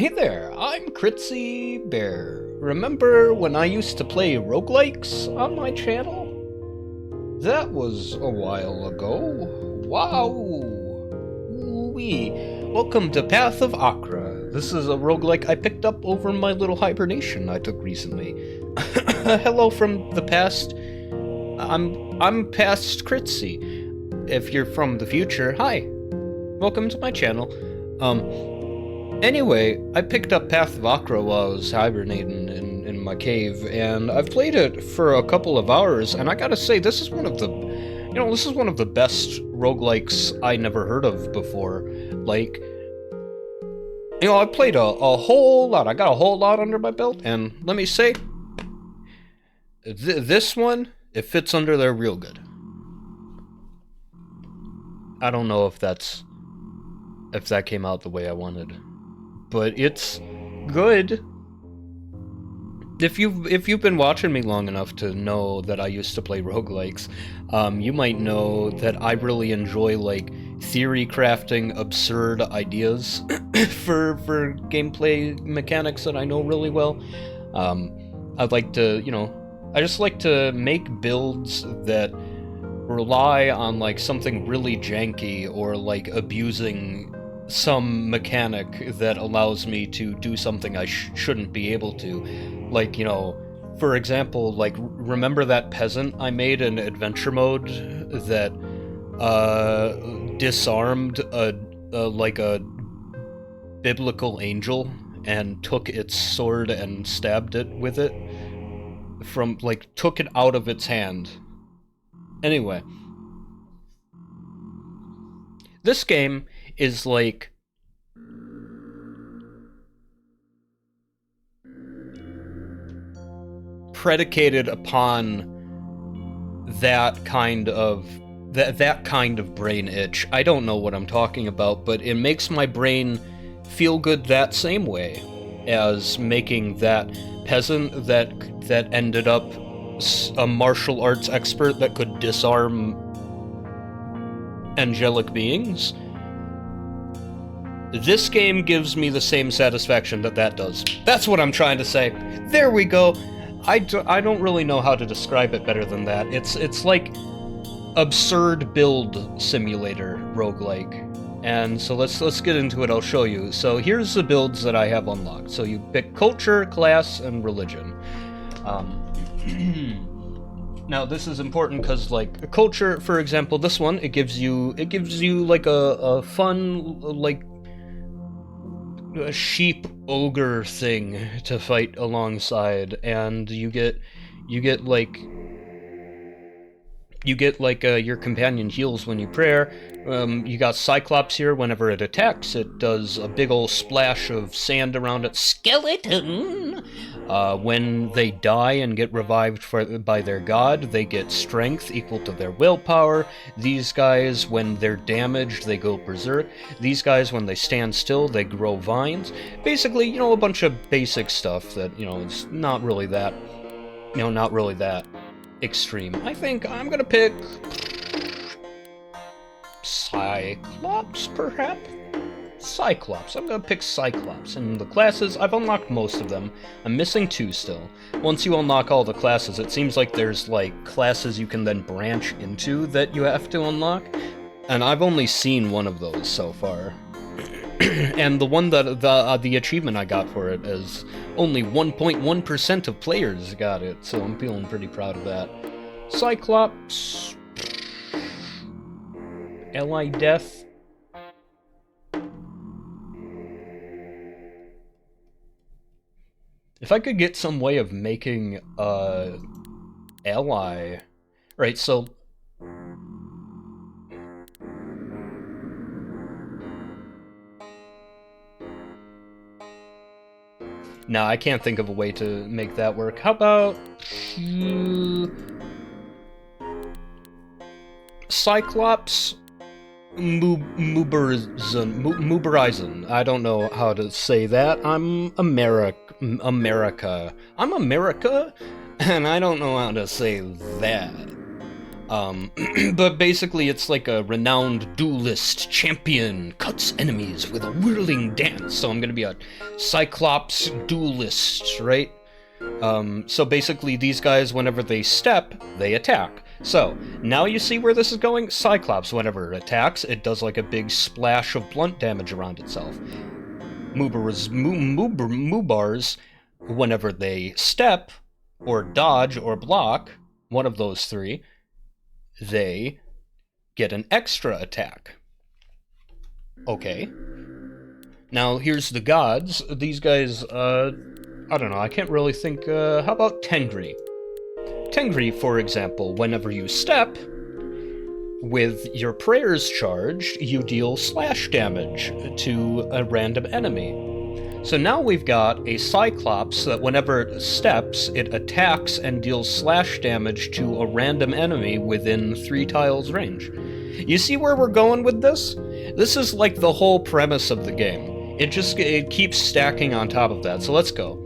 Hey there, I'm Critsy Bear. Remember when I used to play roguelikes on my channel? That was a while ago. Wow! Ooh-wee. Welcome to Path of Achra. This is a roguelike I picked up over my little hibernation I took recently. Hello from the past. I'm past Critsy. If you're from the future, hi. Welcome to my channel. Anyway, I picked up Path of Achra while I was hibernating in my cave, and I've played it for a couple of hours, and I gotta say, this is one of the, this is one of the best roguelikes I never heard of before. Like, I played a whole lot, I got a whole lot under my belt, and let me say, this one, it fits under there real good. I don't know if that came out the way I wanted, but it's good. If you've been watching me long enough to know that I used to play roguelikes, you might know that I really enjoy, like, theory crafting absurd ideas for gameplay mechanics that I know really well. I'd like to, I just like to make builds that rely on, like, something really janky or, like, abusing some mechanic that allows me to do something I shouldn't be able to. Like, for example, like, remember that peasant I made in adventure mode that disarmed a biblical angel and took its sword and stabbed it with it took it out of its hand. Anyway, this game is like predicated upon that kind of brain itch. I don't know what I'm talking about, but it makes my brain feel good that same way as making that peasant that ended up a martial arts expert that could disarm angelic beings. This game gives me the same satisfaction that does. That's what I'm trying to say. There we go. I don't really know how to describe it better than that. It's like absurd build simulator roguelike. And so let's get into it. I'll show you. So here's the builds that I have unlocked. So you pick culture, class, and religion. Now this is important because, like, culture, for example, this one, it gives you like a fun, like, a sheep ogre thing to fight alongside, and you get your companion heals when you prayer. You got Cyclops here. Whenever it attacks, it does a big old splash of sand around it. Skeleton! When they die and get revived by their god, they get strength equal to their willpower. These guys, when they're damaged, they go berserk. These guys, when they stand still, they grow vines. Basically, a bunch of basic stuff that, it's not really that extreme. I think I'm gonna pick Cyclops, perhaps? Cyclops. I'm gonna pick Cyclops. And the classes, I've unlocked most of them. I'm missing 2 still. Once you unlock all the classes, it seems like there's, like, classes you can then branch into that you have to unlock. And I've only seen one of those so far. And the one that the achievement I got for it is only 1.1% of players got it, so I'm feeling pretty proud of that. Cyclops, Ally Death. If I could get some way of making ally, right? So. No, I can't think of a way to make that work. How about Cyclops Muberizon. I don't know how to say that. I'm America. I'm America, and I don't know how to say that. But basically it's like a renowned duelist champion cuts enemies with a whirling dance. So I'm gonna be a Cyclops duelist, right? So basically these guys, whenever they step, they attack. So, now you see where this is going? Cyclops, whenever it attacks, it does like a big splash of blunt damage around itself. Moobars, whenever they step, or dodge, or block, one of those three, they get an extra attack. Okay. Now, here's the gods. These guys, I don't know, I can't really think, how about Tengri? Tengri, for example, whenever you step, with your prayers charged, you deal slash damage to a random enemy. So now we've got a Cyclops that whenever it steps, it attacks and deals slash damage to a random enemy within 3 tiles range. You see where we're going with this? This is like the whole premise of the game. It keeps stacking on top of that, so let's go.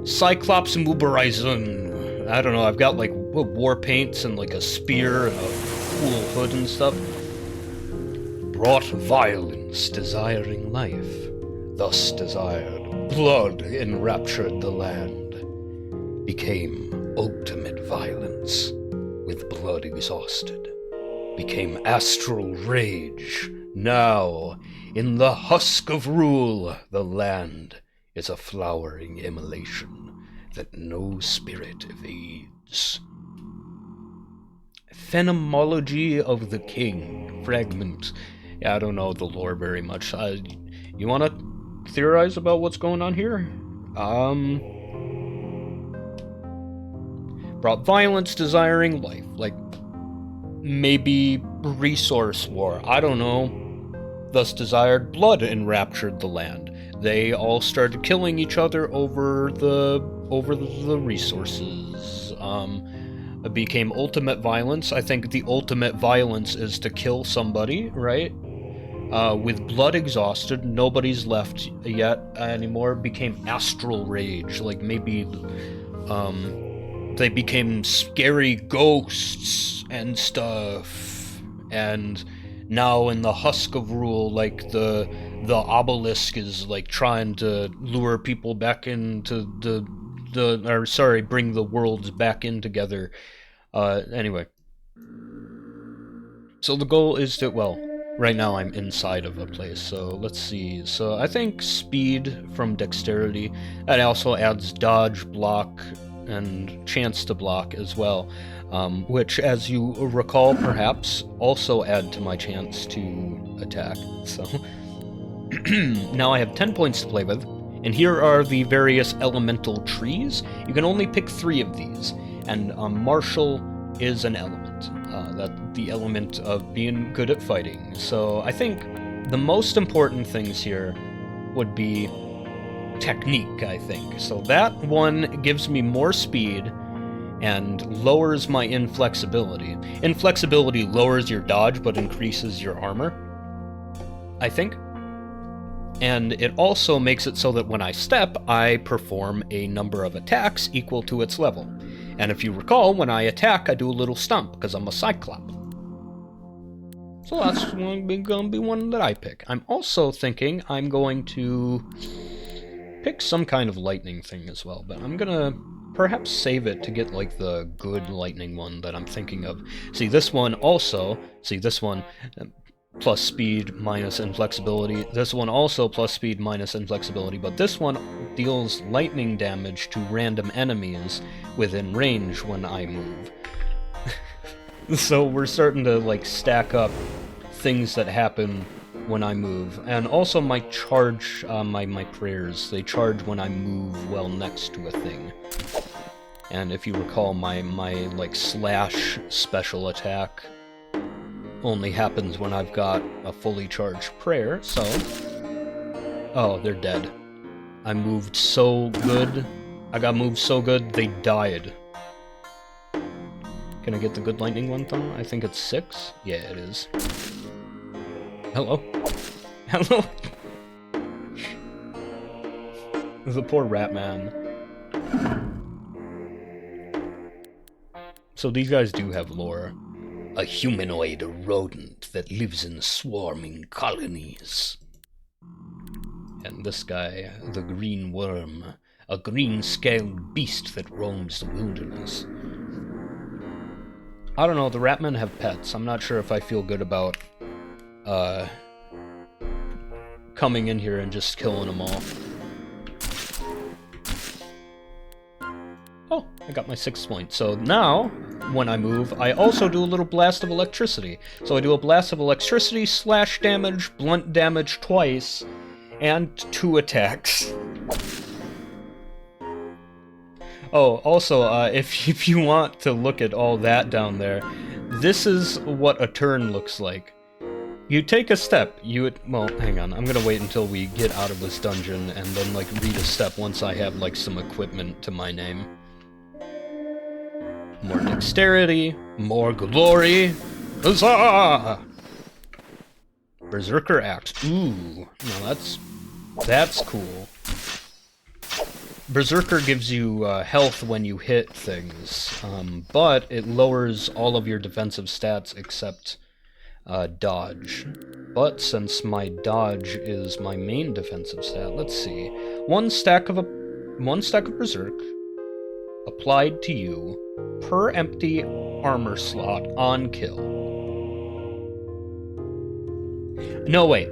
Cyclops Mubarizun. I don't know, I've got like war paints and like a spear and a cool hood and stuff. Brought violence, desiring life, thus desired. Blood enraptured the land. Became ultimate violence, with blood exhausted. Became astral rage. Now, in the husk of rule, the land is a flowering immolation that no spirit evades. Phenomenology of the King. Fragment. Yeah, I don't know the lore very much. You want to theorize about what's going on here? Brought violence, desiring life. Like, maybe resource war. I don't know. Thus desired blood enraptured the land. They all started killing each other over the resources. It became ultimate violence. I think the ultimate violence is to kill somebody, right? With blood exhausted, nobody's left yet anymore. Became astral rage. Like maybe they became scary ghosts and stuff. And now in the husk of rule, like the obelisk is like trying to lure people back into bring the worlds back in together. Anyway. So the goal is to, well, right now I'm inside of a place, so let's see. So I think speed from dexterity, that also adds dodge, block, and chance to block as well, which, as you recall, perhaps, also add to my chance to attack. So now I have 10 points to play with, and here are the various elemental trees. You can only pick 3 of these, and martial is an element. That the element of being good at fighting. So I think the most important things here would be technique, I think. So that one gives me more speed and lowers my inflexibility. Inflexibility lowers your dodge but increases your armor, I think. And it also makes it so that when I step, I perform a number of attacks equal to its level. And if you recall, when I attack, I do a little stomp, because I'm a Cyclops. So that's going to be one that I pick. I'm also thinking I'm going to pick some kind of lightning thing as well, but I'm going to perhaps save it to get, like, the good lightning one that I'm thinking of. See, this one, plus speed minus inflexibility. This one also plus speed minus inflexibility, but this one deals lightning damage to random enemies within range when I move. So we're starting to like stack up things that happen when I move. And also my charge, my prayers, they charge when I move well next to a thing. And if you recall, my like slash special attack only happens when I've got a fully charged prayer, so... Oh, they're dead. I moved so good. I got moved so good, they died. Can I get the good lightning one, though? I think it's 6? Yeah, it is. Hello? Hello? The poor rat man. So these guys do have lore. A humanoid rodent that lives in swarming colonies. And this guy, the green worm, a green-scaled beast that roams the wilderness. I don't know, the Ratmen have pets. I'm not sure if I feel good about, coming in here and just killing them all. Oh, I got my 6th point. So now, when I move, I also do a little blast of electricity. So I do a blast of electricity, slash damage, blunt damage twice, and 2 attacks. Oh, also, if you want to look at all that down there, this is what a turn looks like. You take a step, well, hang on, I'm gonna wait until we get out of this dungeon and then, like, read a step once I have, like, some equipment to my name. More dexterity, more glory, huzzah! Berserker Axe, ooh, now that's cool. Berserker gives you health when you hit things, but it lowers all of your defensive stats except dodge. But since my dodge is my main defensive stat, let's see. One stack of Berserk applied to you per empty armor slot on kill. No, wait.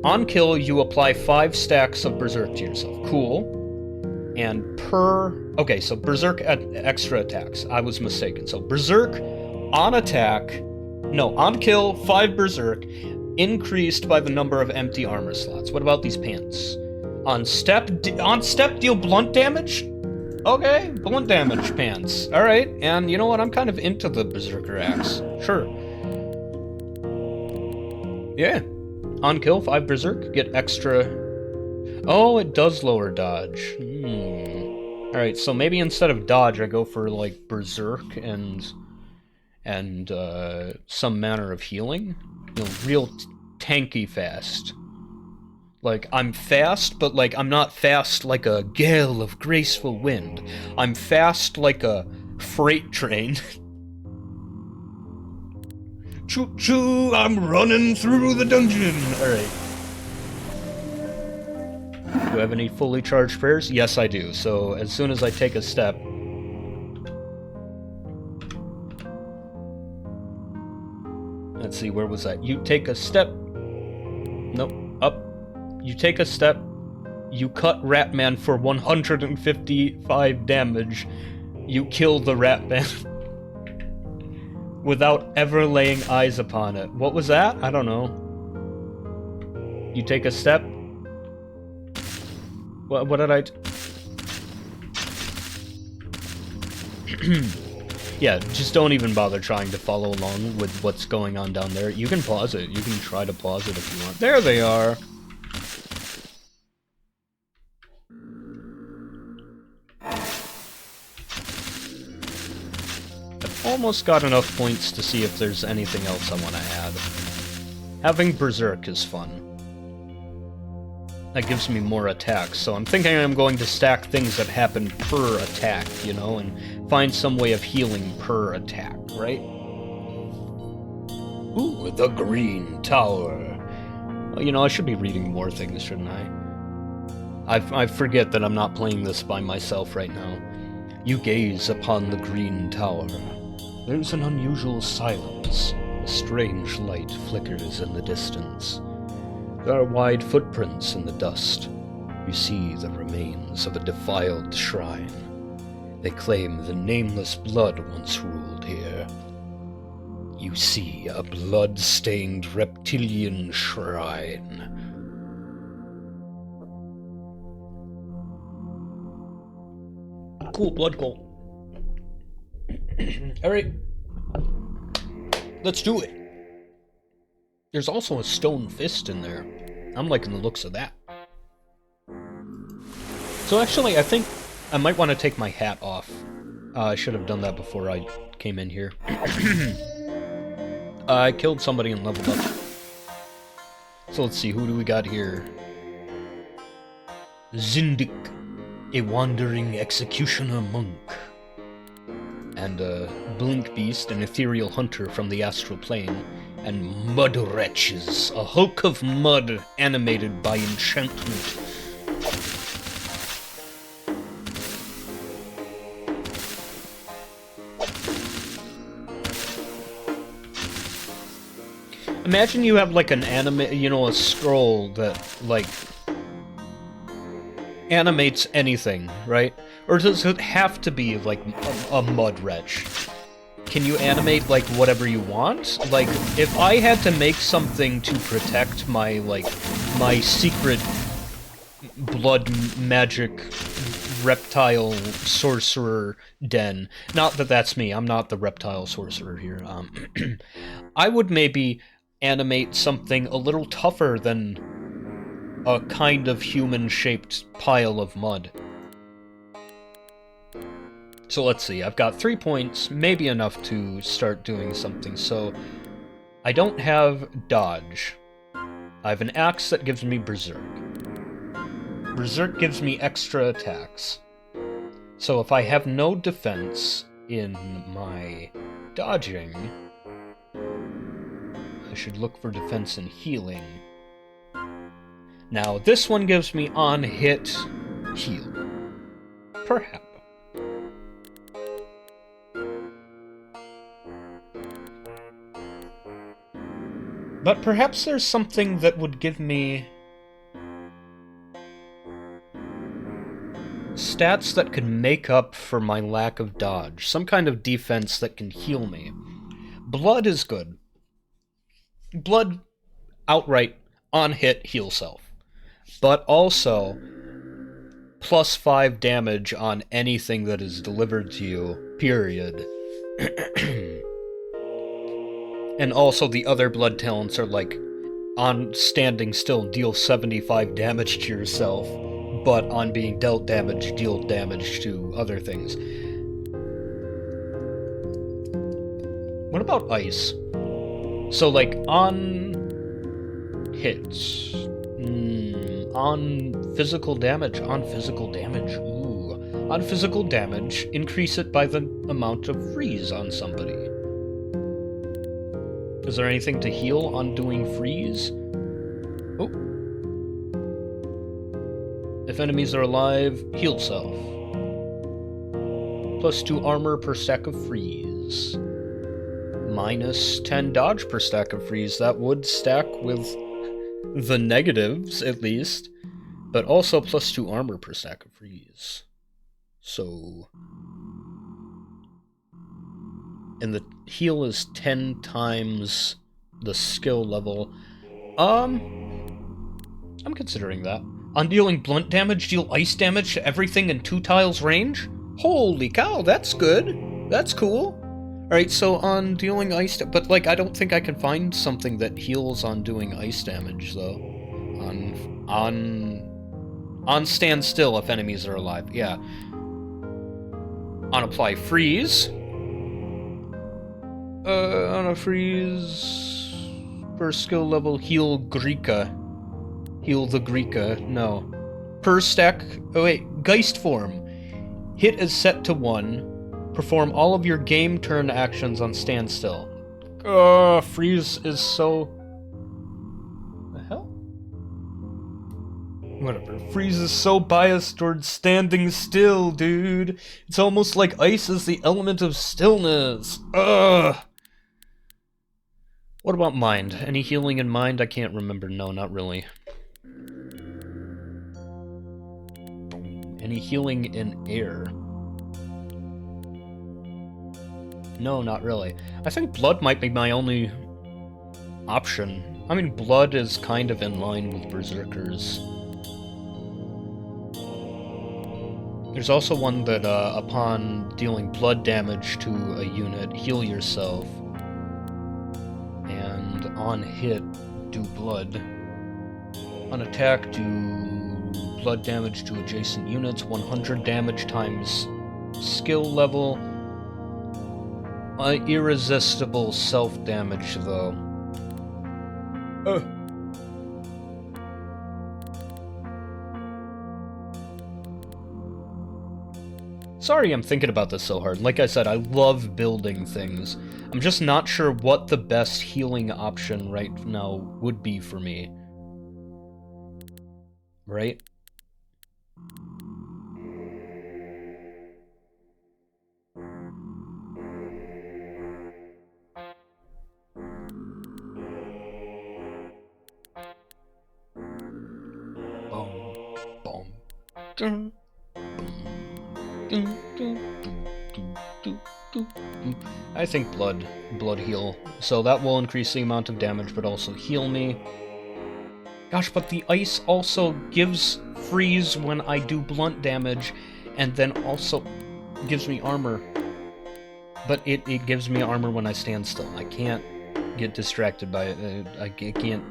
On kill, you apply 5 stacks of Berserk to yourself. Cool. And okay, so Berserk extra attacks. I was mistaken. So Berserk on attack, no, on kill, 5 Berserk, increased by the number of empty armor slots. What about these pants? On step deal blunt damage? Okay, blunt damage pants. Alright, and you know what? I'm kind of into the Berserker Axe. Sure. Yeah. On kill, 5 Berserk, get extra... Oh, it does lower dodge. Alright, so maybe instead of dodge, I go for, like, Berserk and some manner of healing. You know, real tanky fast. Like, I'm fast, but, like, I'm not fast like a gale of graceful wind. I'm fast like a freight train. Choo-choo, I'm running through the dungeon! Alright. Do I have any fully charged prayers? Yes, I do. So, as soon as I take a step... Let's see, where was that? You take a step... Nope, up. You take a step. You cut Ratman for 155 damage. You kill the Ratman. Without ever laying eyes upon it. What was that? I don't know. You take a step. What did I... Yeah, just don't even bother trying to follow along with what's going on down there. You can pause it. You can try to pause it if you want. There they are! I've almost got enough points to see if there's anything else I want to add. Having Berserk is fun. That gives me more attacks, so I'm thinking I'm going to stack things that happen per attack, you know, and find some way of healing per attack, right? Ooh, the Green Tower. Well, you know, I should be reading more things, shouldn't I? I forget that I'm not playing this by myself right now. You gaze upon the Green Tower. There's an unusual silence. A strange light flickers in the distance. There are wide footprints in the dust. You see the remains of a defiled shrine. They claim the nameless blood once ruled here. You see a blood-stained reptilian shrine. Cool, blood goal. Alright. Let's do it. There's also a stone fist in there. I'm liking the looks of that. So actually, I think I might want to take my hat off. I should have done that before I came in here. I killed somebody and leveled up. So let's see, who do we got here? Zindik, a wandering executioner monk. and a blink beast, an ethereal hunter from the astral plane, and mud wretches, a hulk of mud animated by enchantment. Imagine you have like an a scroll that like animates anything, right? Or does it have to be like a mud wretch? Can you animate like whatever you want? Like if I had to make something to protect my secret blood magic reptile sorcerer den, not that that's me, I'm not the reptile sorcerer here, I would maybe animate something a little tougher than a kind of human-shaped pile of mud. So let's see, I've got 3 points, maybe enough to start doing something. So I don't have dodge. I have an axe that gives me berserk. Berserk gives me extra attacks. So if I have no defense in my dodging, I should look for defense and healing. Now, this one gives me on-hit heal. Perhaps. But perhaps there's something that would give me stats that could make up for my lack of dodge. Some kind of defense that can heal me. Blood is good. Blood, outright, on-hit, heal self. But also, +5 damage on anything that is delivered to you, period. And also the other blood talents are like, on standing still, deal 75 damage to yourself, but on being dealt damage, deal damage to other things. What about ice? So, like, on hits, on physical damage, ooh. On physical damage, increase it by the amount of freeze on somebody. Is there anything to heal on doing freeze? Oh. If enemies are alive, heal self. +2 armor per stack of freeze. -10 dodge per stack of freeze. That would stack with the negatives, at least. But also +2 armor per stack of freeze. So... and the heal is 10 times the skill level. I'm considering that. On dealing blunt damage, deal ice damage to everything in 2 tiles range? Holy cow, that's good. That's cool. Alright, so on dealing ice... but, like, I don't think I can find something that heals on doing ice damage, though. On stand still if enemies are alive, yeah. On apply freeze... on a freeze... per skill level, heal Greeka. Heal the Greeka, no. Per stack... oh wait, Geist form. Hit is set to 1. Perform all of your game turn actions on standstill. Freeze is so... the hell? Whatever. Freeze is so biased towards standing still, dude. It's almost like ice is the element of stillness. Ugh! What about mind? Any healing in mind? I can't remember. No, not really. Any healing in air? No, not really. I think blood might be my only option. I mean, blood is kind of in line with berserkers. There's also one that, upon dealing blood damage to a unit, heal yourself. And on hit, do blood. On attack, do blood damage to adjacent units, 100 damage times skill level. Irresistible self-damage, though. Sorry I'm thinking about this so hard. Like I said, I love building things. I'm just not sure what the best healing option right now would be for me. Right? Boom. Boom. I think blood heal. So that will increase the amount of damage, but also heal me. Gosh, but the ice also gives freeze when I do blunt damage, and then also gives me armor. But it gives me armor when I stand still. I can't get distracted by it. I can't...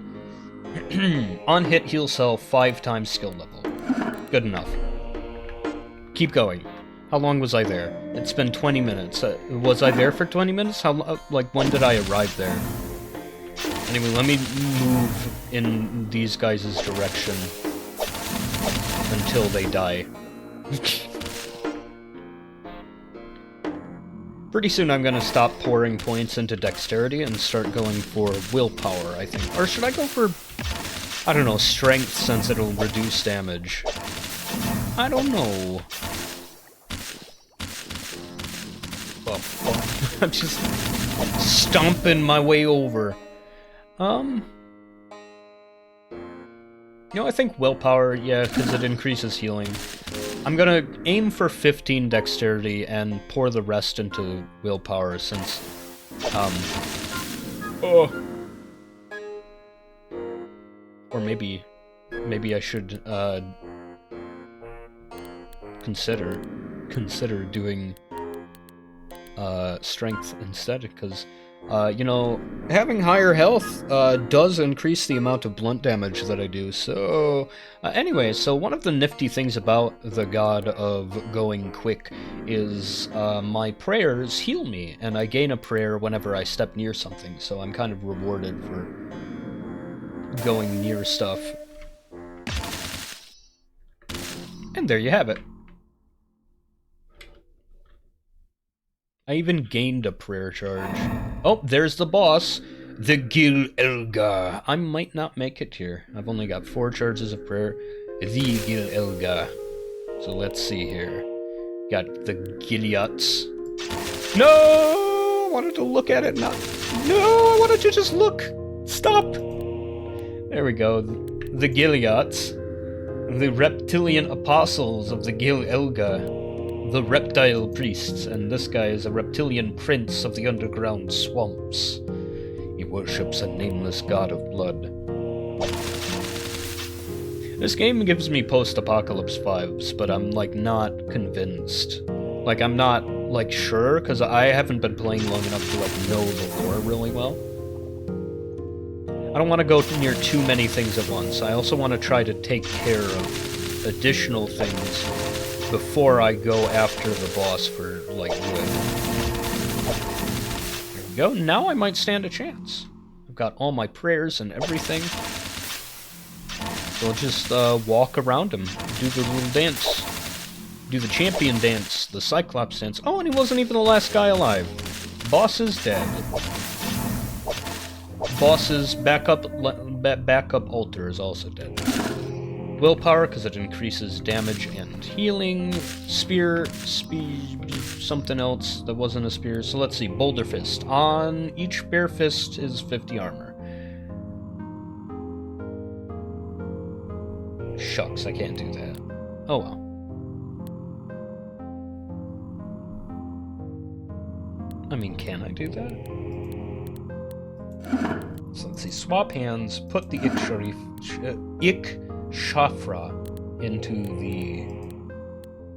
On hit, heal self 5 times skill level. Good enough. Keep going. How long was I there? It's been 20 minutes. Was I there for 20 minutes? Like, when did I arrive there? Anyway, let me move in these guys' direction until they die. Pretty soon I'm gonna stop pouring points into dexterity and start going for willpower, I think. Or should I go for, I don't know, strength, since it'll reduce damage? I don't know. Oh, fuck. I'm just stomping my way over. You know, I think willpower, yeah, because it increases healing. I'm gonna aim for 15 dexterity and pour the rest into willpower, since, or maybe I should, consider doing, strength instead, because, you know, having higher health does increase the amount of blunt damage that I do. So, anyway, so one of the nifty things about the god of going quick is my prayers heal me, and I gain a prayer whenever I step near something, so I'm kind of rewarded for going near stuff. And there you have it. I even gained a prayer charge. Oh, there's the boss, the Gil Elga. I might not make it here. I've only got 4 charges of prayer. The Gil Elga. So let's see here. Got the Giliots. No! I wanted to look at it, not... No! I wanted to just look! Stop! There we go. The Giliots. The reptilian apostles of the Gil Elga. The reptile priests, and this guy is a reptilian prince of the underground swamps. He worships a nameless god of blood. This game gives me post-apocalypse vibes, but I'm, like, not convinced. Like, I'm not, like, sure, because I haven't been playing long enough to, like, know the lore really well. I don't want to go near too many things at once. I also want to try to take care of additional things before I go after the boss for, like, good. There we go. Now I might stand a chance. I've got all my prayers and everything. So I'll just walk around him, do the little dance. Do the champion dance, the Cyclops dance. Oh, and he wasn't even the last guy alive. Boss is dead. Boss's backup altar is also dead. Willpower, because it increases damage and healing. Spear, something else that wasn't a spear. So let's see, Boulder Fist. On each bare fist is 50 armor. Shucks, I can't do that. Oh well. I mean, can I do that? So let's see, swap hands, put the Shafra into the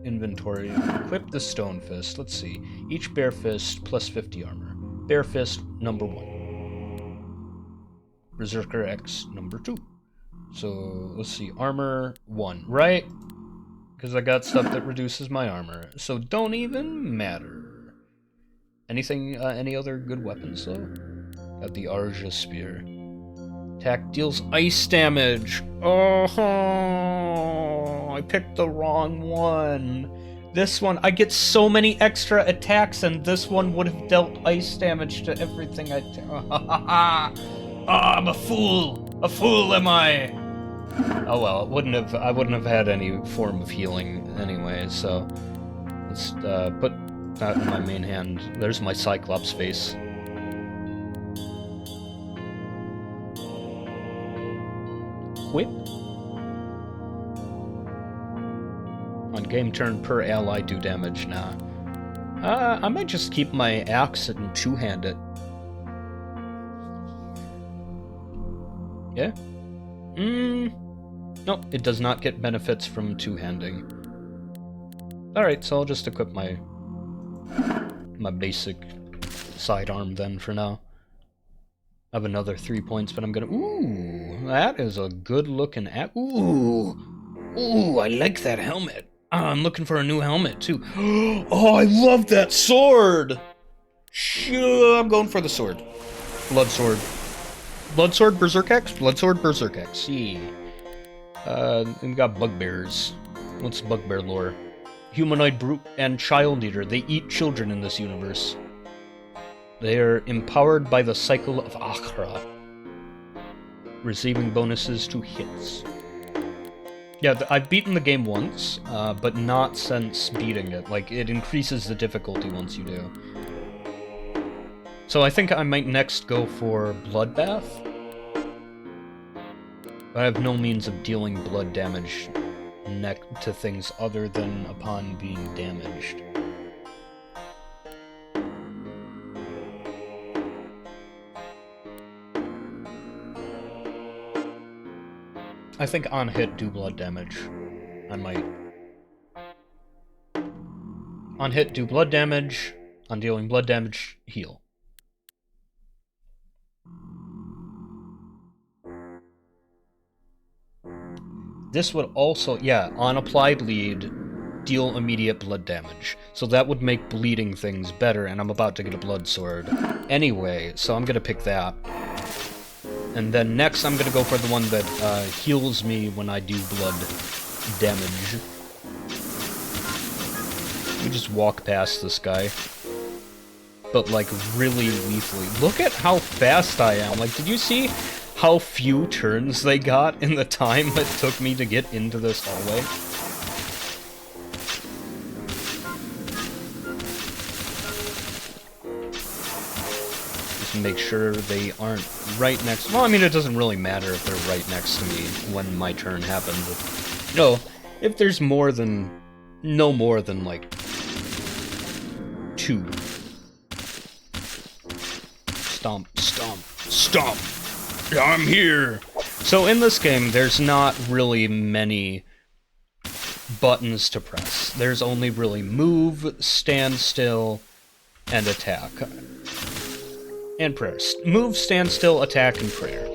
inventory, equip the stone fist. Let's see, each bare fist plus 50 armor. Bare fist number 1. Berserker X number 2. So let's see, armor 1, right? Because I got stuff that reduces my armor, so don't even matter. Anything, any other good weapons though? Got the Arja Spear. Attack deals ice damage. Oh, I picked the wrong one. This one, I get so many extra attacks, and this one would have dealt ice damage to everything I do. I'm a fool! A fool am I! Oh well, I wouldn't have had any form of healing anyway, so... Let's put that in my main hand. There's my Cyclops face. Whip. On game turn per ally do damage now. I might just keep my axe and two-hand it. Yeah? Nope, it does not get benefits from two-handing. Alright, so I'll just equip my basic sidearm then for now. I have another 3 points, but I'm gonna... Ooh, that is a good-looking... Ooh, I like that helmet. I'm looking for a new helmet, too. Oh, I love that sword! Sure, I'm going for the sword. Blood sword. Blood sword, Berserk X? Blood sword, Berserk X. Yeah. We got bugbears. What's bugbear lore? Humanoid brute and child eater. They eat children in this universe. They are empowered by the cycle of Achra, receiving bonuses to hits. Yeah, I've beaten the game once, but not since beating it. Like, it increases the difficulty once you do. So I think I might next go for Bloodbath. But I have no means of dealing blood damage to things other than upon being damaged. I think on hit, do blood damage. I might. On hit, do blood damage. On dealing blood damage, heal. This would also, yeah, on applied lead, deal immediate blood damage. So that would make bleeding things better, and I'm about to get a blood sword anyway, so I'm gonna pick that. And then next I'm gonna go for the one that heals me when I do blood damage. We just walk past this guy. But like really lethally. Look at how fast I am. Like, did you see how few turns they got in the time it took me to get into this hallway? Just make sure they aren't right next... Well, I mean, it doesn't really matter if they're right next to me when my turn happens. No, if there's more than... No more than, like... 2. Stomp, stomp, stomp! I'm here! So in this game, there's not really many buttons to press. There's only really move, stand still, and attack. And prayer. Move, stand still, attack, and prayer.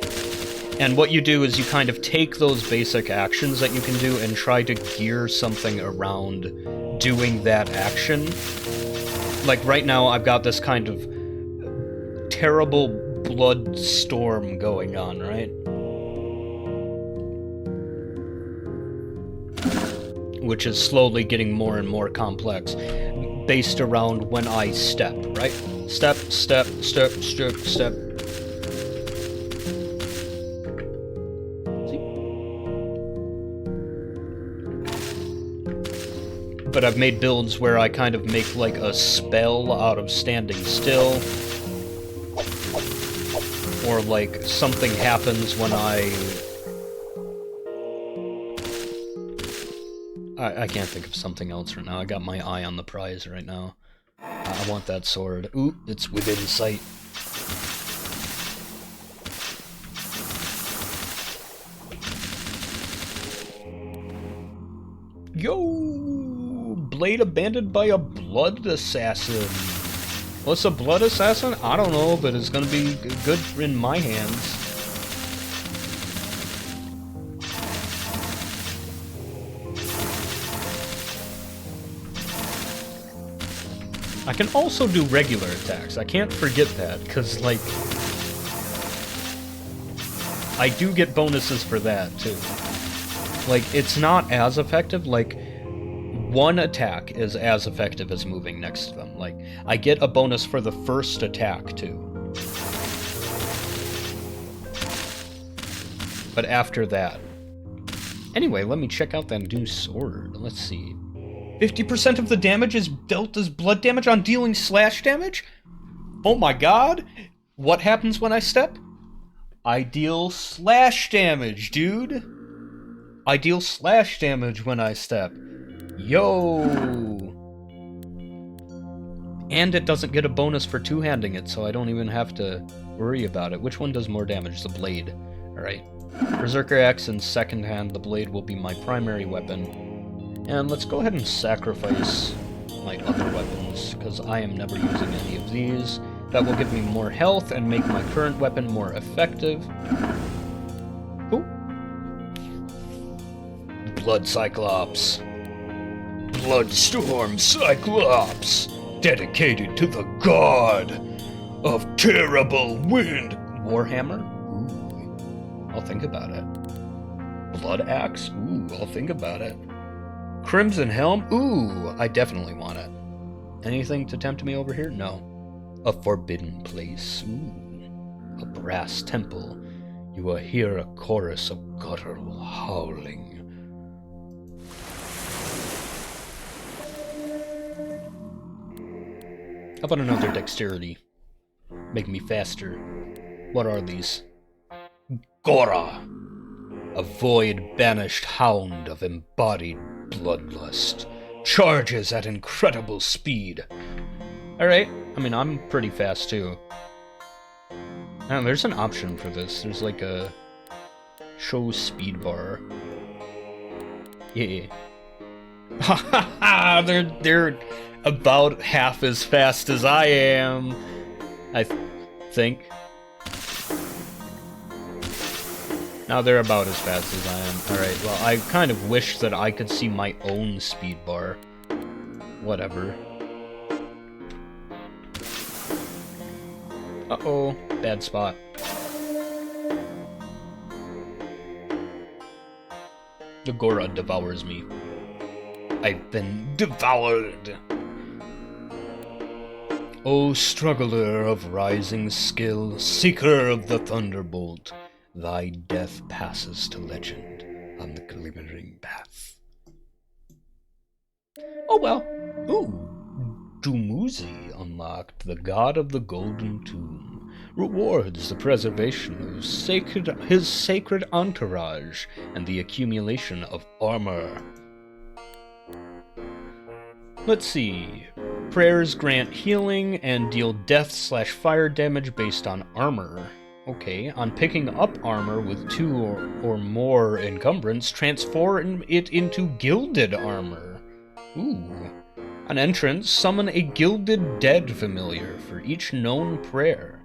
And what you do is you kind of take those basic actions that you can do and try to gear something around doing that action. Like right now, I've got this kind of terrible blood storm going on, right? Which is slowly getting more and more complex, based around when I step, right? Step, step, step, step, step. See? But I've made builds where I kind of make like a spell out of standing still. Or like something happens when I can't think of something else right now. I got my eye on the prize right now. I want that sword. Ooh, it's within sight. Yo! Blade abandoned by a blood assassin. What's a blood assassin? I don't know, but it's gonna be good in my hands. I can also do regular attacks. I can't forget that, because, like, I do get bonuses for that, too. Like, it's not as effective. Like, one attack is as effective as moving next to them. Like, I get a bonus for the first attack, too. But after that... Anyway, let me check out that new sword. Let's see. 50% of the damage is dealt as blood damage on dealing slash damage? Oh my god! What happens when I step? I deal slash damage, dude! I deal slash damage when I step. Yo! And it doesn't get a bonus for two-handing it, so I don't even have to worry about it. Which one does more damage? The blade. Alright. Berserker Axe in second hand, the blade will be my primary weapon. And let's go ahead and sacrifice my other weapons, because I am never using any of these. That will give me more health and make my current weapon more effective. Ooh. Blood Cyclops. Bloodstorm Cyclops, dedicated to the god of terrible wind. Warhammer? Ooh, I'll think about it. Blood Axe? Ooh, I'll think about it. Crimson Helm? Ooh, I definitely want it. Anything to tempt me over here? No. A forbidden place. Ooh. A brass temple. You will hear a chorus of guttural howling. How about another dexterity? Make me faster. What are these? Gora! A void-banished hound of embodied bloodlust. Charges at incredible speed. Alright, I mean, I'm pretty fast too. Now, there's an option for this. There's like a show speed bar. Yeah. Ha ha ha! They're about half as fast as I am. I think. Now they're about as fast as I am. Alright, well, I kind of wish that I could see my own speed bar. Whatever. Uh-oh, bad spot. The Gora devours me. I've been devoured. O struggler of rising skill, seeker of the thunderbolt, thy death passes to legend on the glimmering path. Oh well. Ooh. Dumuzi unlocked, the god of the golden tomb. Rewards the preservation of his sacred entourage and the accumulation of armor. Let's see. Prayers grant healing and deal death/fire damage based on armor. Okay, on picking up armor with 2 or more encumbrance, transform it into gilded armor. Ooh. On entrance, summon a gilded dead familiar for each known prayer.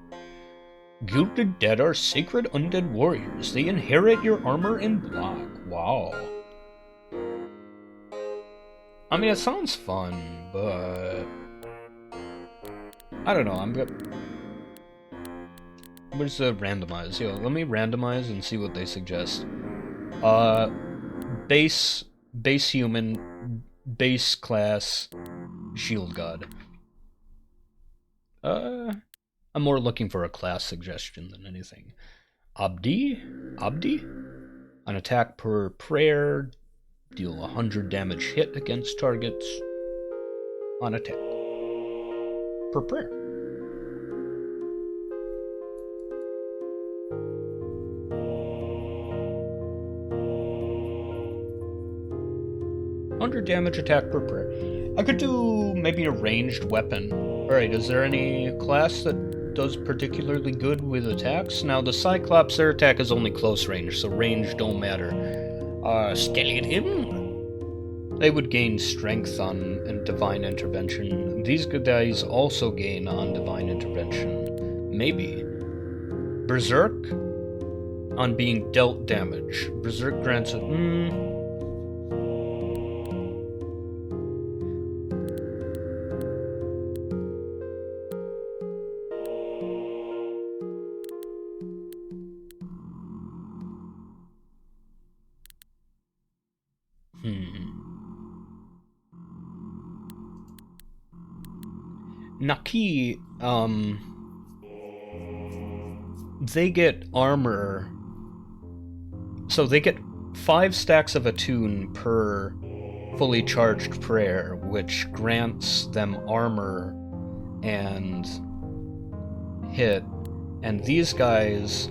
Gilded dead are sacred undead warriors. They inherit your armor and block. Wow. I mean, it sounds fun, but... I don't know, Where's the randomize? Yo, let me randomize and see what they suggest. Base human, base class, shield god. I'm more looking for a class suggestion than anything. Abdi? An attack per prayer, deal 100 damage hit against targets on attack. Per prayer. Damage attack per prayer. I could do maybe a ranged weapon. Alright, is there any class that does particularly good with attacks? Now, the Cyclops, their attack is only close range, so range don't matter. Skeleton? They would gain strength on Divine Intervention. These good guys also gain on Divine Intervention. Maybe. Berserk? On being dealt damage. Berserk grants it... Naki, they get armor. So they get 5 stacks of attune per fully charged prayer, which grants them armor and hit. And these guys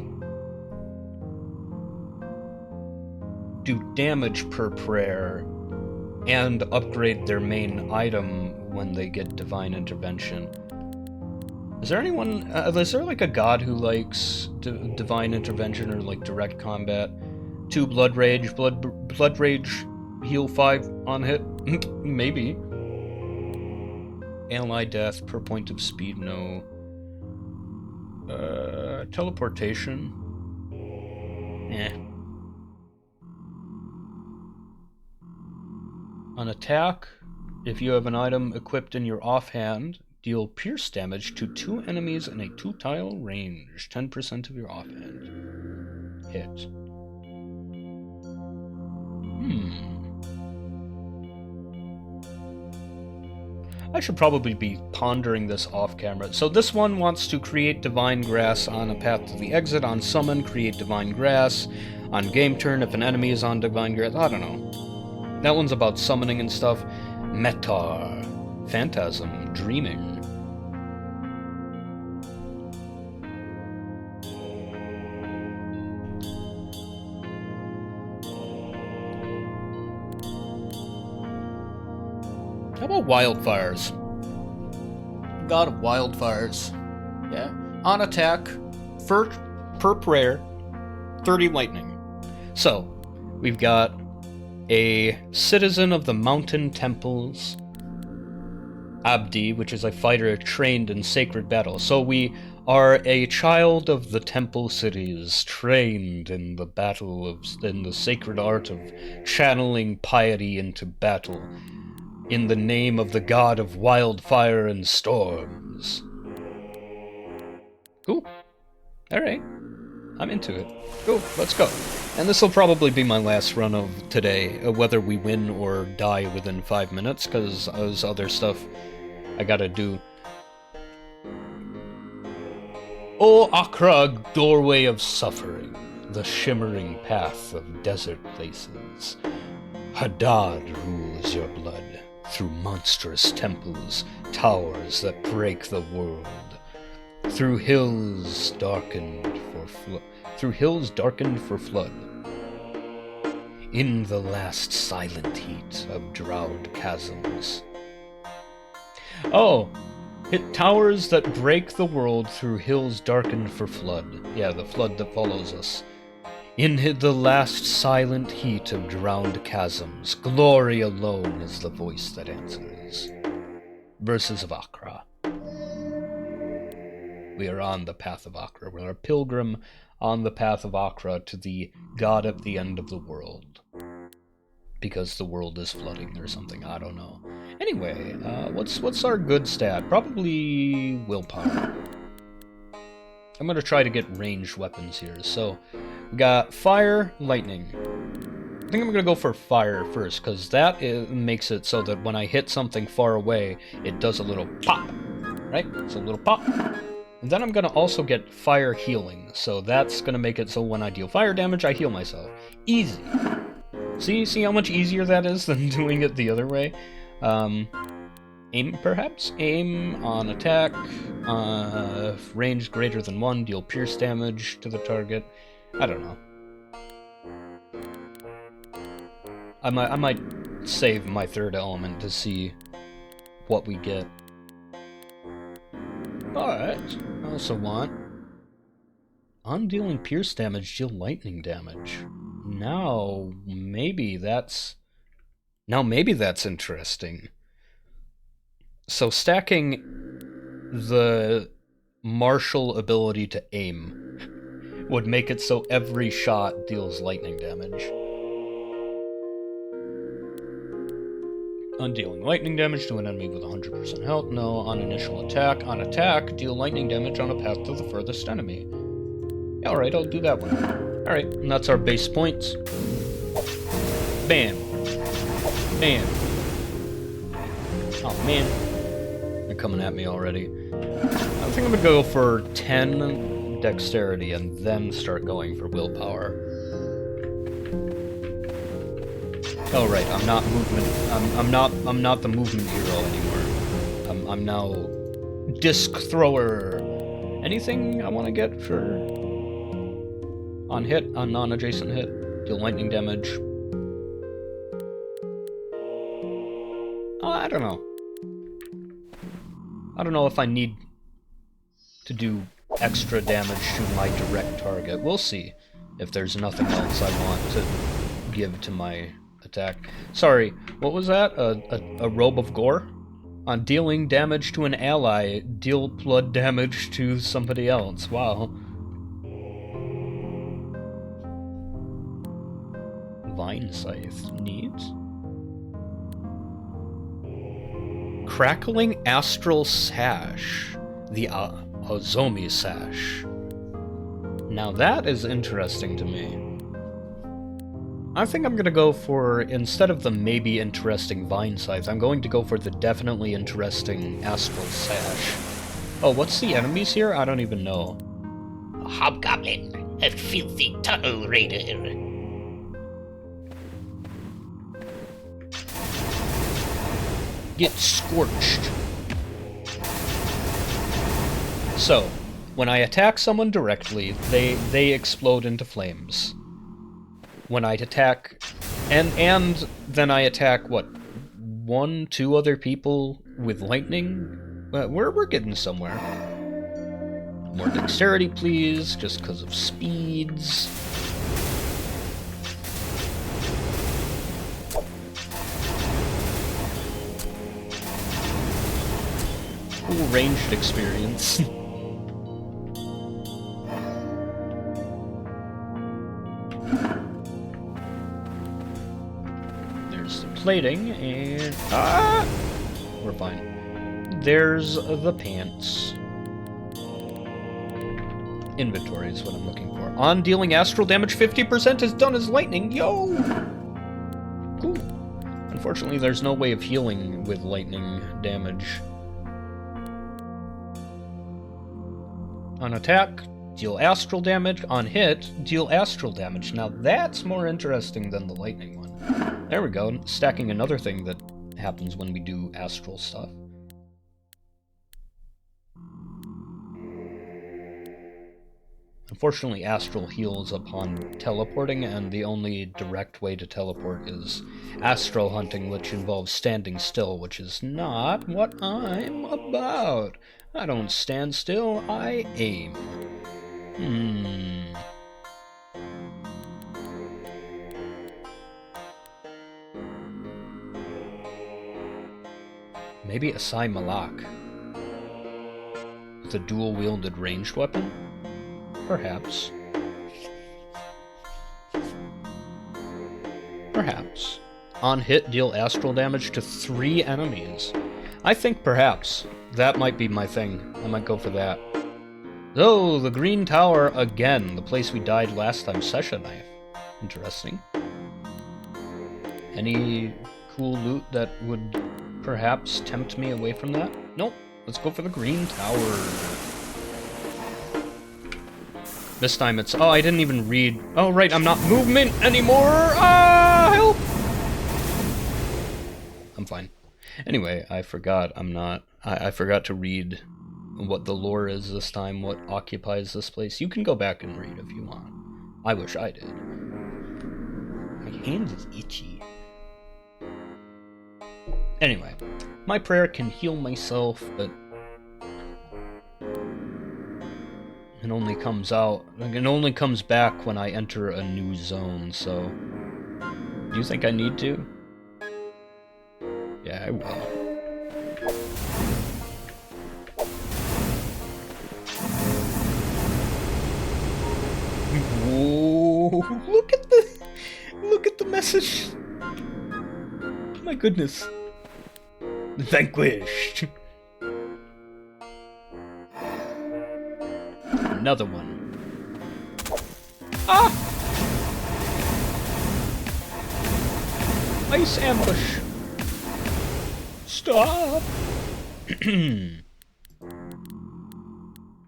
do damage per prayer and upgrade their main item when they get divine intervention. Is there anyone, is there like a god who likes divine intervention or like direct combat? 2 blood rage, blood rage, heal 5 on hit? Maybe. Ally death per point of speed, no. Teleportation? Eh. On attack, if you have an item equipped in your offhand, deal pierce damage to 2 enemies in a 2-tile range. 10% of your offhand. Hit. I should probably be pondering this off camera. So this one wants to create divine grass on a path to the exit. On summon, create divine grass. On game turn, if an enemy is on divine grass. I don't know. That one's about summoning and stuff. Metar. Phantasm. Dreaming. How about wildfires? God of wildfires. Yeah. On attack, per prayer, 30 lightning. So, we've got a citizen of the mountain temples, Abdi, which is a fighter trained in sacred battle. So we are a child of the temple cities, trained in the in the sacred art of channeling piety into battle. In the name of the god of wildfire and storms. Cool. Alright. I'm into it. Cool, let's go. And this will probably be my last run of today, whether we win or die within 5 minutes, because there's other stuff I gotta do. O Achra, doorway of suffering, the shimmering path of desert places. Hadad rules your blood. Through monstrous temples, towers that break the world, through hills darkened for flood, in the last silent heat of drowned chasms. Oh, hit towers that break the world through hills darkened for flood. Yeah, the flood that follows us. In the last silent heat of drowned chasms, glory alone is the voice that answers. Verses of Achra. We are on the path of Achra. We're a pilgrim on the path of Achra to the god at the end of the world. Because the world is flooding or something, I don't know. Anyway, what's our good stat? Probably willpower. I'm gonna try to get ranged weapons here, so... We got fire, lightning. I think I'm gonna go for fire first, because that makes it so that when I hit something far away, it does a little pop, right? It's a little pop. And then I'm gonna also get fire healing, so that's gonna make it so when I deal fire damage, I heal myself. Easy. See how much easier that is than doing it the other way? Aim, perhaps? Aim on attack. Range greater than 1, deal pierce damage to the target. I don't know. I might save my third element to see what we get. Alright. I also want... On dealing pierce damage, deal lightning damage. Now, maybe that's interesting. So stacking the martial ability to aim would make it so every shot deals lightning damage. On dealing lightning damage to an enemy with 100% health, no. On initial attack. On attack, deal lightning damage on a path to the furthest enemy. Alright, I'll do that one. Alright, and that's our base points. Bam. Bam. Oh, man. They're coming at me already. I think I'm gonna go for 10 dexterity and then start going for willpower. Oh right, I'm not movement. I'm not the movement hero anymore. I'm now disc thrower. Anything I want to get for on hit, on non-adjacent hit, deal lightning damage. I don't know. I don't know if I need to do extra damage to my direct target. We'll see if there's nothing else I want to give to my attack. Sorry, what was that? A robe of gore? On dealing damage to an ally, deal blood damage to somebody else. Wow. Vine Scythe. Neat. Crackling Astral Sash. The Ozomi Sash. Now that is interesting to me. I think I'm gonna go for, instead of the maybe interesting Vine Scythe, I'm going to go for the definitely interesting Astral Sash. Oh, what's the enemies here? I don't even know. A hobgoblin, a filthy tunnel raider. Get scorched. So, when I attack someone directly, they explode into flames. When I attack, and then I attack, what, 1, 2 other people with lightning? We're getting somewhere. More dexterity, please, just because of speeds. Cool ranged experience. There's the plating, and we're fine. There's the pants. Inventory is what I'm looking for. On dealing astral damage, 50% is done as lightning. Yo! Cool. Unfortunately, there's no way of healing with lightning damage. On attack, deal astral damage. On hit, deal astral damage. Now that's more interesting than the lightning one. There we go, stacking another thing that happens when we do astral stuff. Unfortunately, astral heals upon teleporting, and the only direct way to teleport is astral hunting, which involves standing still, which is not what I'm about. I don't stand still, I aim. Maybe a Sai Malak. With a dual-wielded ranged weapon? Perhaps. Perhaps. On hit, deal astral damage to 3 enemies. I think perhaps that might be my thing. I might go for that. Oh, the Green Tower again. The place we died last time. Session Knife. Interesting. Any cool loot that would perhaps tempt me away from that? Nope. Let's go for the Green Tower. This time it's... Oh, I didn't even read... Oh, right, I'm not movement anymore! Ah, help! I'm fine. Anyway, I forgot I'm not... I forgot to read what the lore is this time, what occupies this place. You can go back and read if you want. I wish I did. My hand is itchy. Anyway, my prayer can heal myself, but... It only comes out... It only comes back when I enter a new zone, so... Do you think I need to? Yeah, I will. Whoa! Look at the message. My goodness. Vanquished. Another one. Ah! Ice ambush. Stop.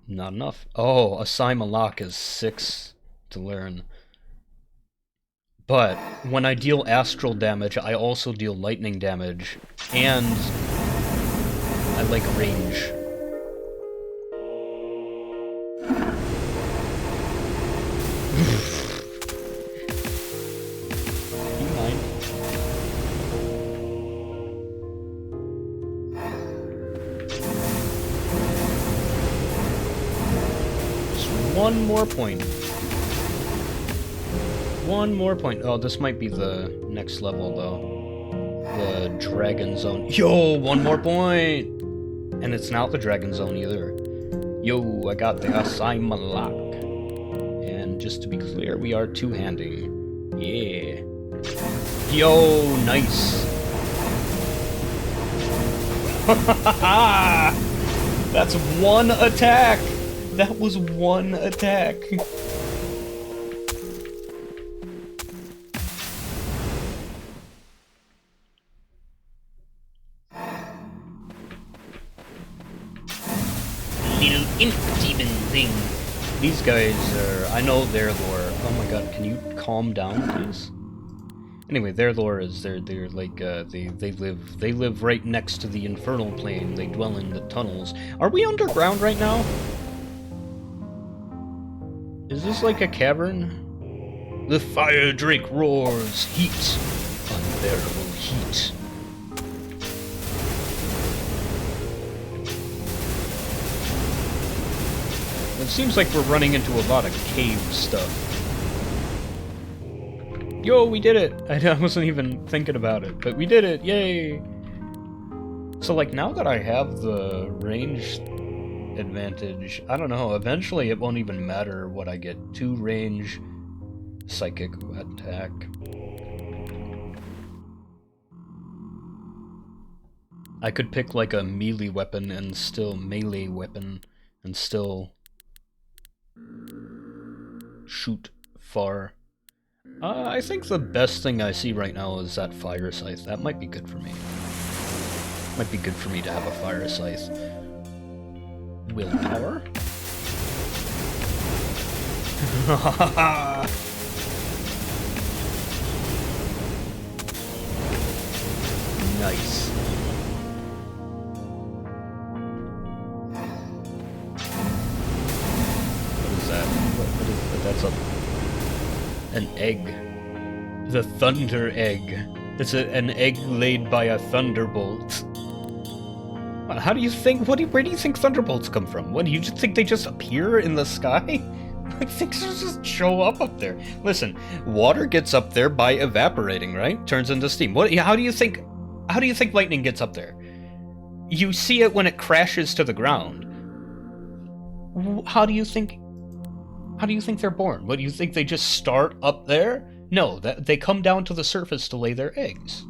Not enough. Oh, a Lock is 6 to learn. But when I deal astral damage, I also deal lightning damage, and I like range. You mind? Just one more point. One more point. Oh, this might be the next level, though. The Dragon Zone. Yo, one more point! And it's not the Dragon Zone, either. Yo, I got the assignment lock. And just to be clear, we are two-handing. Yeah. Yo, nice. That's one attack! That was one attack. Little imp demon thing. These guys are... I know their lore. Oh my god, can you calm down, please? Anyway, their lore is they're like they live right next to the infernal plane. They dwell in the tunnels. Are we underground right now? Is this like a cavern? The fire drake roars, heat, unbearable heat. It seems like we're running into a lot of cave stuff. Yo, we did it! I wasn't even thinking about it, but we did it! Yay! So, like, now that I have the range advantage, I don't know, eventually it won't even matter what I get. 2 range, psychic attack. I could pick, like, a melee weapon and still shoot far. I think the best thing I see right now is that fire scythe. That might be good for me. Might be good for me to have a fire scythe. Willpower? Nice. What is that? What is that? That's an egg. The thunder egg. It's an egg laid by a thunderbolt. How do you think? Where do you think thunderbolts come from? What do you just think they just appear in the sky? Like things just show up there. Listen, water gets up there by evaporating, right? Turns into steam. How do you think lightning gets up there? You see it when it crashes to the ground. How do you think they're born? What do you think they just start up there? No, they come down to the surface to lay their eggs.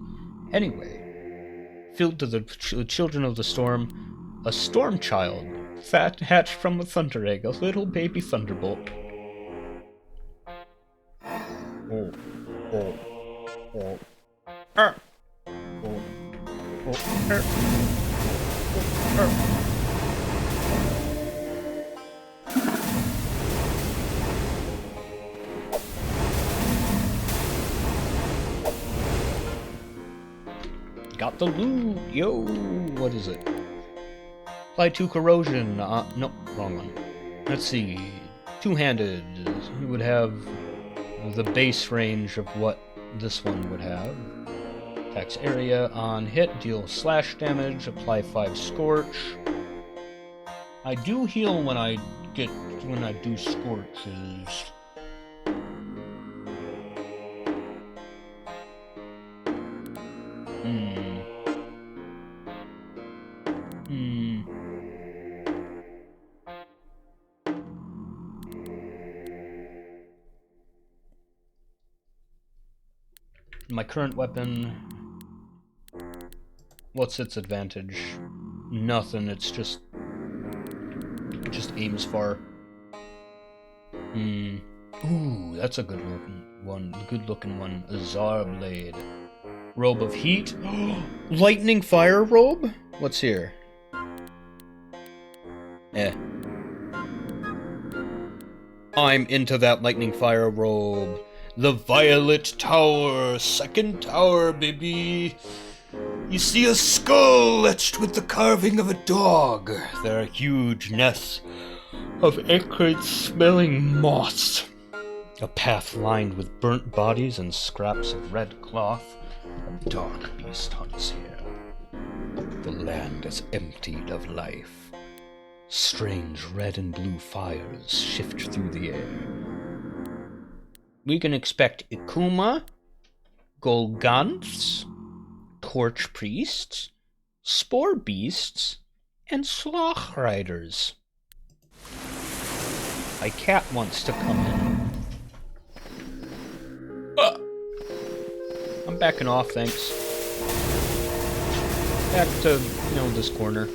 Anyway, filled to the children of the storm, a storm child, hatched from a thunder egg, a little baby thunderbolt. Oh, oh, oh, oh, oh, oh, Got the loot! Yo! What is it? Apply 2 corrosion. No, wrong one. Let's see. Two-handed. You would have the base range of what this one would have. Attacks area on hit, deal slash damage, apply 5 scorch. I do heal when I do scorches. My current weapon, what's its advantage? Nothing, it just aims far. Ooh, that's a good looking one. Azar Blade. Robe of Heat. Lightning Fire Robe? What's here? I'm into that lightning fire robe. The Violet Tower, second tower, baby. You see a skull etched with the carving of a dog. There are huge nests of acrid-smelling moss. A path lined with burnt bodies and scraps of red cloth. A dark beast hunts here. The land is emptied of life. Strange red and blue fires shift through the air. We can expect Ikuma, Golganths, Torch Priests, Spore Beasts, and Sloth Riders. My cat wants to come in. I'm backing off, thanks. Back to, this corner.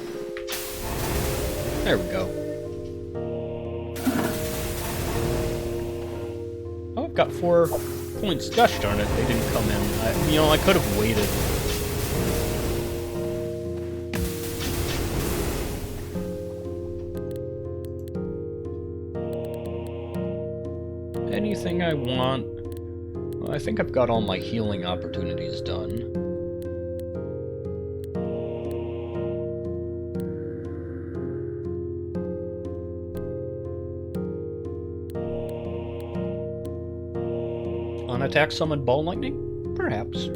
There we go. Oh, I've got 4 points. Gosh darn it, they didn't come in. I could have waited. Anything I want? Well, I think I've got all my healing opportunities done. Unattack summon ball lightning? Perhaps.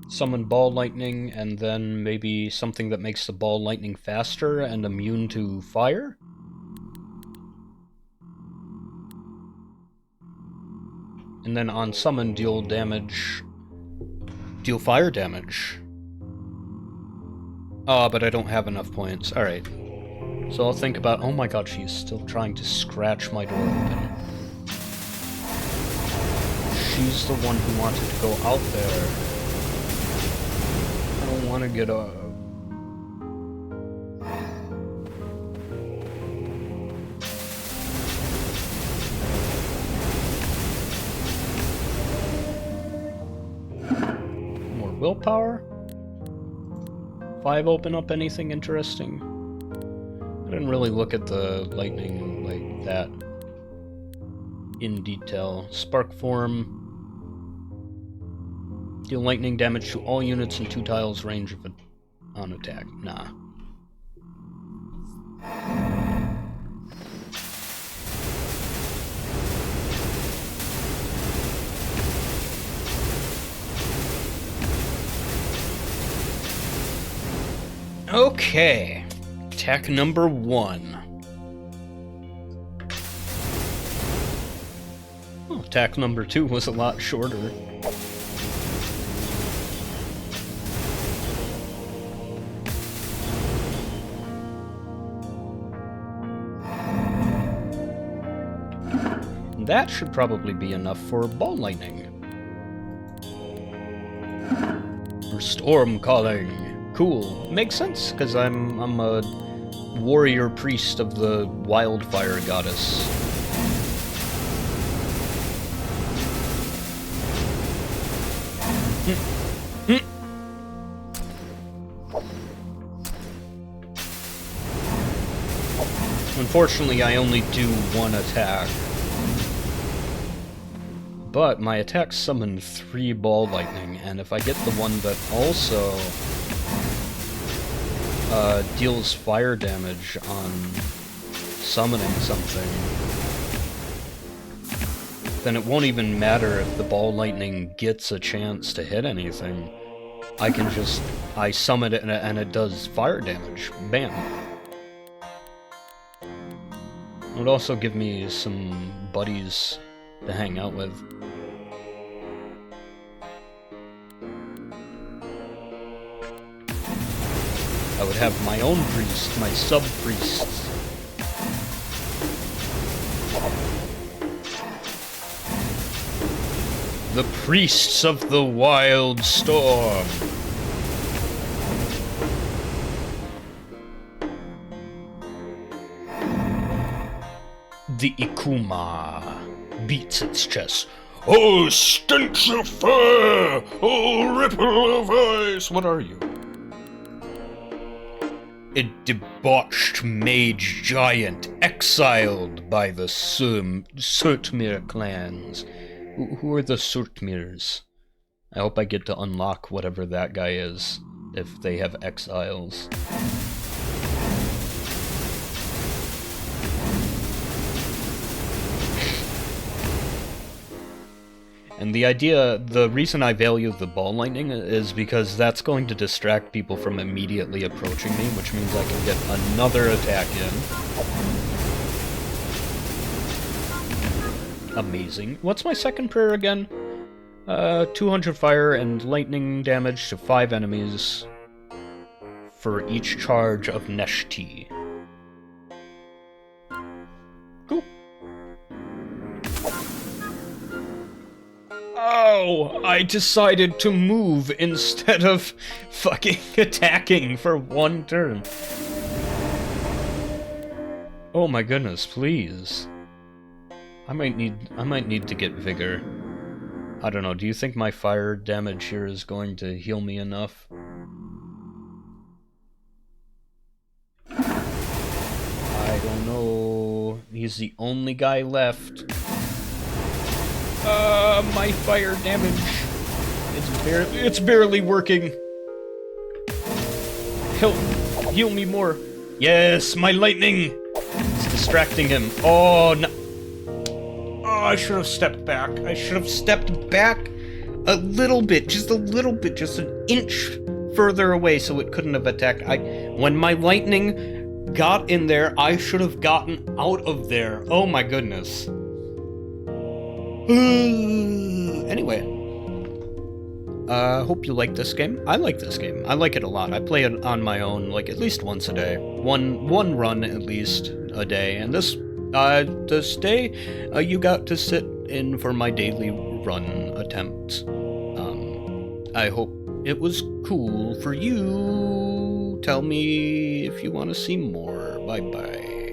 Summon ball lightning, and then maybe something that makes the ball lightning faster and immune to fire? And then on summon, deal fire damage. Oh, but I don't have enough points. Alright. So I'll think about... Oh my god, she's still trying to scratch my door open. She's the one who wanted to go out there. I don't want to get a... More willpower? 5 open up anything interesting? I didn't really look at the lightning like that in detail. Spark form. Deal lightning damage to all units in 2 tiles range of on attack. Nah. Okay. Attack number 1. Oh, attack number 2 was a lot shorter. That should probably be enough for ball lightning. Or storm calling. Cool. Makes sense, because I'm a warrior priest of the wildfire goddess. Unfortunately, I only do 1 attack. But my attacks summon 3 ball lightning, and if I get the one that also deals fire damage on summoning something, then it won't even matter if the ball lightning gets a chance to hit anything. I summon it and it does fire damage. Bam. It would also give me some buddies to hang out with. I would have my own priest, my sub-priests. The priests of the wild storm. The Ikuma beats its chest. Oh, stench of fire! Oh, ripple of ice! What are you? A debauched mage giant, exiled by the Surtmir clans. Who are the Surtmirs? I hope I get to unlock whatever that guy is, if they have exiles. And the reason I value the ball lightning is because that's going to distract people from immediately approaching me, which means I can get another attack in. Amazing. What's my second prayer again? 200 fire and lightning damage to 5 enemies for each charge of Neshti. Cool. Oh, I decided to move instead of fucking attacking for one turn. Oh my goodness, please. I might need to get vigor. I don't know, do you think my fire damage here is going to heal me enough? I don't know. He's the only guy left. My fire damage. It's barely working. Heal me more. Yes, my lightning. It's distracting him. Oh no. Oh, I should have stepped back. I should have stepped back a little bit, just an inch further away so it couldn't have attacked. When my lightning got in there, I should have gotten out of there. Oh my goodness. Anyway, hope you like this game. I like this game. I like it a lot. I play it on my own, like at least once a day. One run at least a day. And this day, you got to sit in for my daily run attempt. I hope it was cool for you. Tell me if you want to see more. Bye bye.